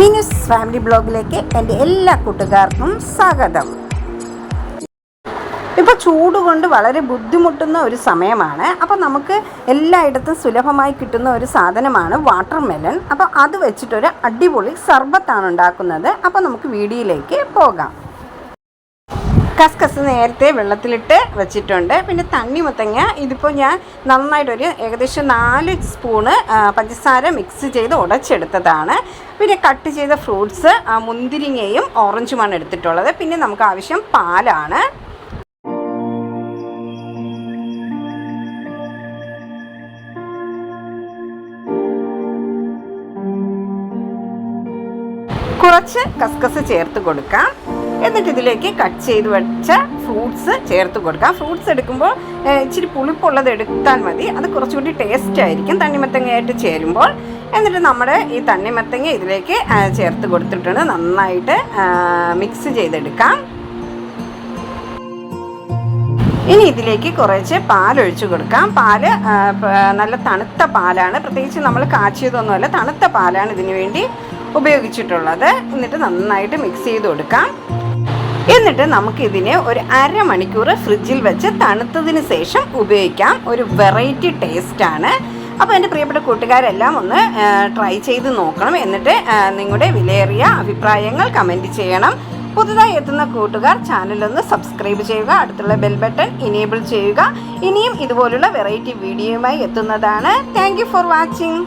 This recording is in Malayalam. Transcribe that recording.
മീനൂസ് ഫാമിലി ബ്ലോഗിലേക്ക് എൻ്റെ എല്ലാ കൂട്ടുകാർക്കും സ്വാഗതം. ഇപ്പോൾ ചൂട് കൊണ്ട് വളരെ ബുദ്ധിമുട്ടുന്ന ഒരു സമയമാണ്. അപ്പോൾ നമുക്ക് എല്ലായിടത്തും സുലഭമായി കിട്ടുന്ന ഒരു സാധനമാണ് വാട്ടർ മെലൺ. അപ്പോൾ അത് വെച്ചിട്ടൊരു അടിപൊളി സർബത്താണ് ഉണ്ടാക്കുന്നത്. അപ്പോൾ നമുക്ക് വീഡിയോയിലേക്ക് പോകാം. കസ്കസ് നേരത്തെ വെള്ളത്തിലിട്ട് വെച്ചിട്ടുണ്ട്. പിന്നെ തണ്ണിമത്തങ്ങ ഇതിപ്പോൾ ഞാൻ നന്നായിട്ടൊരു ഏകദേശം 4 സ്പൂണ് പഞ്ചസാര മിക്സ് ചെയ്ത് ഉടച്ചെടുത്തതാണ്. പിന്നെ കട്ട് ചെയ്ത ഫ്രൂട്ട്സ് മുന്തിരിങ്ങയും ഓറഞ്ചുമാണ് എടുത്തിട്ടുള്ളത്. പിന്നെ നമുക്ക് ആവശ്യം പാലാണ്. കുറച്ച് കസ്കസ് ചേർത്ത് കൊടുക്കാം. എന്നിട്ട് ഇതിലേക്ക് കട്ട് ചെയ്ത് വെച്ച ഫ്രൂട്ട്സ് ചേർത്ത് കൊടുക്കാം. ഫ്രൂട്ട്സ് എടുക്കുമ്പോൾ ഇച്ചിരി പുളിപ്പുള്ളത് എടുത്താൽ മതി. അത് കുറച്ചുകൂടി ടേസ്റ്റ് ആയിരിക്കും തണ്ണിമത്തങ്ങയായിട്ട് ചേരുമ്പോൾ. എന്നിട്ട് നമ്മുടെ ഈ തണ്ണിമത്തങ്ങ ഇതിലേക്ക് ചേർത്ത് കൊടുത്തിട്ടുണ്ട്. നന്നായിട്ട് മിക്സ് ചെയ്തെടുക്കാം. ഇനി ഇതിലേക്ക് കുറച്ച് പാലൊഴിച്ച് കൊടുക്കാം. പാല് നല്ല തണുത്ത പാലാണ്, പ്രത്യേകിച്ച് നമ്മൾ കാച്ചിയതൊന്നുമല്ല, തണുത്ത പാലാണ് ഇതിനു വേണ്ടി ഉപയോഗിച്ചിട്ടുള്ളത്. എന്നിട്ട് നന്നായിട്ട് മിക്സ് ചെയ്ത് കൊടുക്കാം. എന്നിട്ട് നമുക്കിതിനെ ഒരു അരമണിക്കൂർ ഫ്രിഡ്ജിൽ വെച്ച് തണുത്തതിന് ശേഷം ഉപയോഗിക്കാം. ഒരു വെറൈറ്റി ടേസ്റ്റാണ്. അപ്പോൾ എൻ്റെ പ്രിയപ്പെട്ട കൂട്ടുകാരെല്ലാം ഒന്ന് ട്രൈ ചെയ്ത് നോക്കണം. എന്നിട്ട് നിങ്ങളുടെ വിലയേറിയ അഭിപ്രായങ്ങൾ കമൻറ്റ് ചെയ്യണം. പുതുതായി എത്തുന്ന കൂട്ടുകാർ ചാനലൊന്ന് സബ്സ്ക്രൈബ് ചെയ്യുക, അടുത്തുള്ള ബെൽ ബട്ടൺ ഇനേബിൾ ചെയ്യുക. ഇനിയും ഇതുപോലുള്ള വെറൈറ്റി വീഡിയോയുമായി എത്തുന്നതാണ്. Thank you for watching.